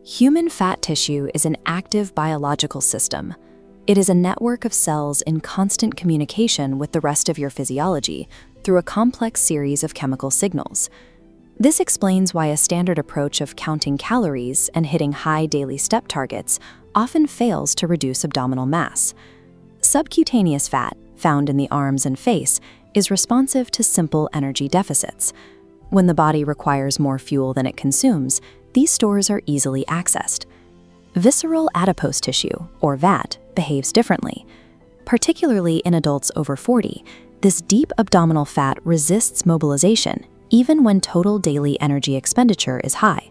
Human fat tissue is an active biological system. It is a network of cells in constant communication with the rest of your physiology through a complex series of chemical signals. This explains why a standard approach of counting calories and hitting high daily step targets often fails to reduce abdominal mass. Subcutaneous fat, found in the arms and face, is responsive to simple energy deficits. When the body requires more fuel than it consumes, these stores are easily accessed. Visceral adipose tissue, or VAT, behaves differently. Particularly in adults over 40, this deep abdominal fat resists mobilization, even when total daily energy expenditure is high.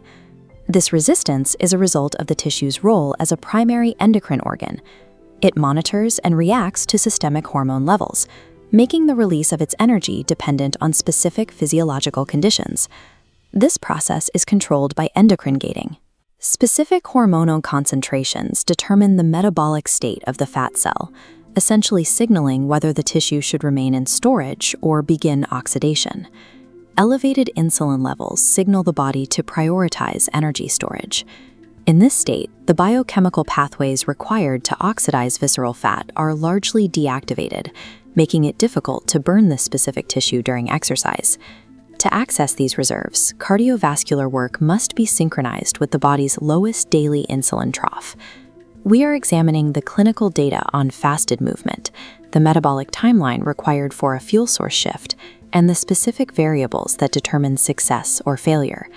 This resistance is a result of the tissue's role as a primary endocrine organ. It monitors and reacts to systemic hormone levels, making the release of its energy dependent on specific physiological conditions. This process is controlled by endocrine gating. Specific hormonal concentrations determine the metabolic state of the fat cell, essentially signaling whether the tissue should remain in storage or begin oxidation. Elevated insulin levels signal the body to prioritize energy storage. In this state, the biochemical pathways required to oxidize visceral fat are largely deactivated, making it difficult to burn this specific tissue during exercise. To access these reserves, cardiovascular work must be synchronized with the body's lowest daily insulin trough. We are examining the clinical data on fasted movement, the metabolic timeline required for a fuel source shift, and the specific variables that determine success or failure.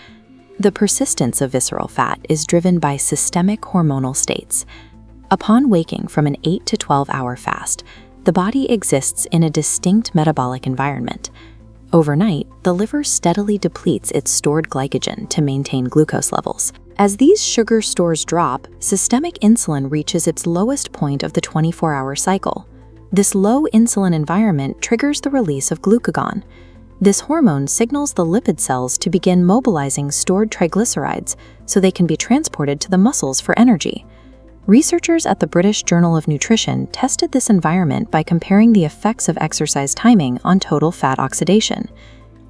The persistence of visceral fat is driven by systemic hormonal states. Upon waking from an 8 to 12-hour fast, the body exists in a distinct metabolic environment. Overnight, the liver steadily depletes its stored glycogen to maintain glucose levels. As these sugar stores drop, systemic insulin reaches its lowest point of the 24-hour cycle. This low insulin environment triggers the release of glucagon. This hormone signals the lipid cells to begin mobilizing stored triglycerides so they can be transported to the muscles for energy. Researchers at the British Journal of Nutrition tested this environment by comparing the effects of exercise timing on total fat oxidation.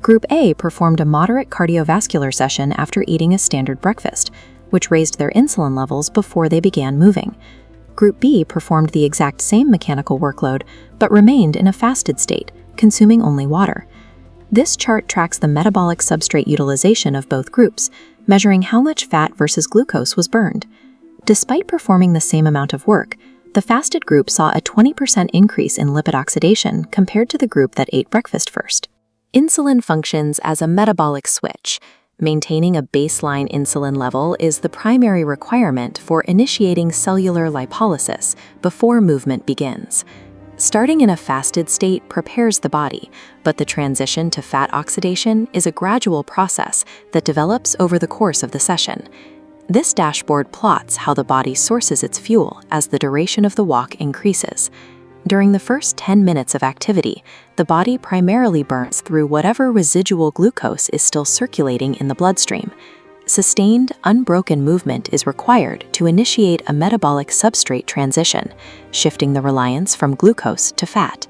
Group A performed a moderate cardiovascular session after eating a standard breakfast, which raised their insulin levels before they began moving. Group B performed the exact same mechanical workload, but remained in a fasted state, consuming only water. This chart tracks the metabolic substrate utilization of both groups, measuring how much fat versus glucose was burned. Despite performing the same amount of work, the fasted group saw a 20% increase in lipid oxidation compared to the group that ate breakfast first. Insulin functions as a metabolic switch. Maintaining a baseline insulin level is the primary requirement for initiating cellular lipolysis before movement begins. Starting in a fasted state prepares the body, but the transition to fat oxidation is a gradual process that develops over the course of the session. This dashboard plots how the body sources its fuel as the duration of the walk increases. During the first 10 minutes of activity, the body primarily burns through whatever residual glucose is still circulating in the bloodstream. Sustained, unbroken movement is required to initiate a metabolic substrate transition, shifting the reliance from glucose to fat.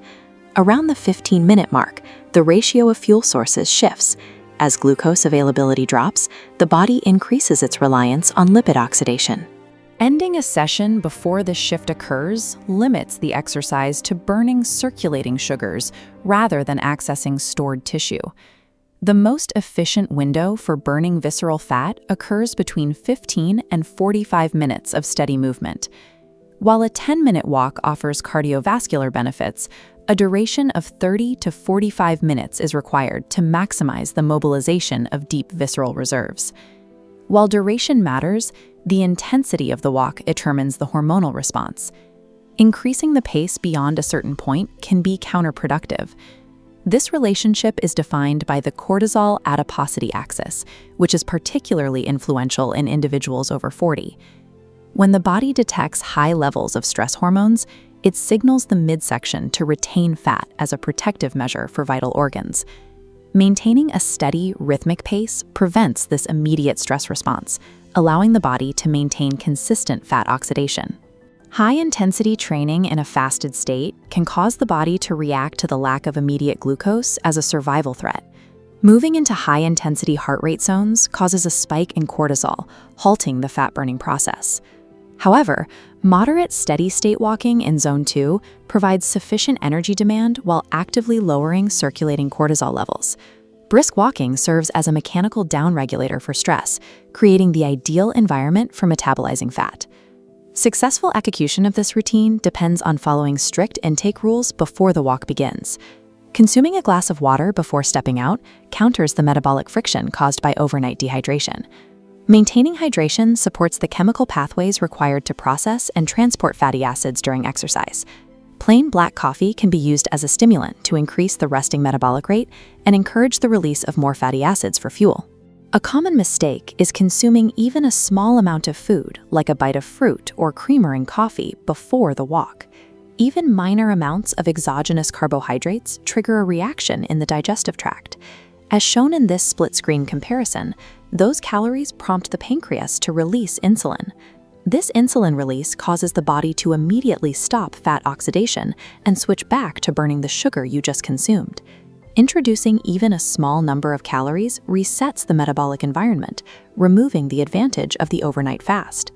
Around the 15-minute mark, the ratio of fuel sources shifts. As glucose availability drops, the body increases its reliance on lipid oxidation. Ending a session before this shift occurs limits the exercise to burning circulating sugars rather than accessing stored tissue. The most efficient window for burning visceral fat occurs between 15 and 45 minutes of steady movement. While a 10-minute walk offers cardiovascular benefits, a duration of 30 to 45 minutes is required to maximize the mobilization of deep visceral reserves. While duration matters, the intensity of the walk determines the hormonal response. Increasing the pace beyond a certain point can be counterproductive. This relationship is defined by the cortisol adiposity axis, which is particularly influential in individuals over 40. When the body detects high levels of stress hormones, it signals the midsection to retain fat as a protective measure for vital organs. Maintaining a steady, rhythmic pace prevents this immediate stress response, allowing the body to maintain consistent fat oxidation. High-intensity training in a fasted state can cause the body to react to the lack of immediate glucose as a survival threat. Moving into high-intensity heart rate zones causes a spike in cortisol, halting the fat-burning process. However, moderate steady-state walking in Zone 2 provides sufficient energy demand while actively lowering circulating cortisol levels. Brisk walking serves as a mechanical downregulator for stress, creating the ideal environment for metabolizing fat. Successful execution of this routine depends on following strict intake rules before the walk begins. Consuming a glass of water before stepping out counters the metabolic friction caused by overnight dehydration. Maintaining hydration supports the chemical pathways required to process and transport fatty acids during exercise. Plain black coffee can be used as a stimulant to increase the resting metabolic rate and encourage the release of more fatty acids for fuel. A common mistake is consuming even a small amount of food, like a bite of fruit or creamer in coffee, before the walk. Even minor amounts of exogenous carbohydrates trigger a reaction in the digestive tract. As shown in this split-screen comparison, those calories prompt the pancreas to release insulin. This insulin release causes the body to immediately stop fat oxidation and switch back to burning the sugar you just consumed. Introducing even a small number of calories resets the metabolic environment, removing the advantage of the overnight fast.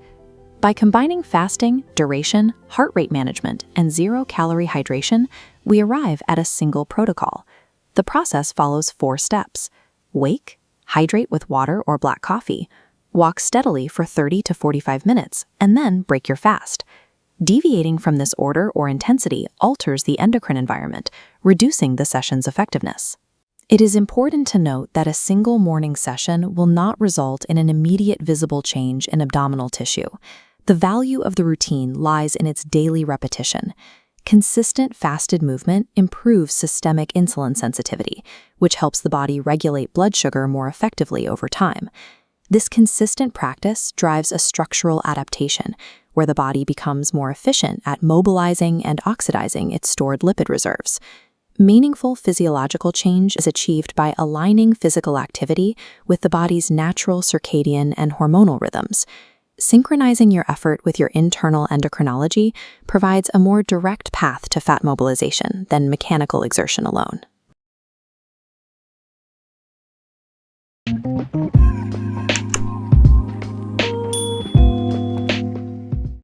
By combining fasting, duration, heart rate management, and zero-calorie hydration, we arrive at a single protocol. The process follows 4 steps. Wake, hydrate with water or black coffee, walk steadily for 30 to 45 minutes, and then break your fast. Deviating from this order or intensity alters the endocrine environment, reducing the session's effectiveness. It is important to note that a single morning session will not result in an immediate visible change in abdominal tissue. The value of the routine lies in its daily repetition. Consistent fasted movement improves systemic insulin sensitivity, which helps the body regulate blood sugar more effectively over time. This consistent practice drives a structural adaptation, where the body becomes more efficient at mobilizing and oxidizing its stored lipid reserves. Meaningful physiological change is achieved by aligning physical activity with the body's natural circadian and hormonal rhythms. Synchronizing your effort with your internal endocrinology provides a more direct path to fat mobilization than mechanical exertion alone.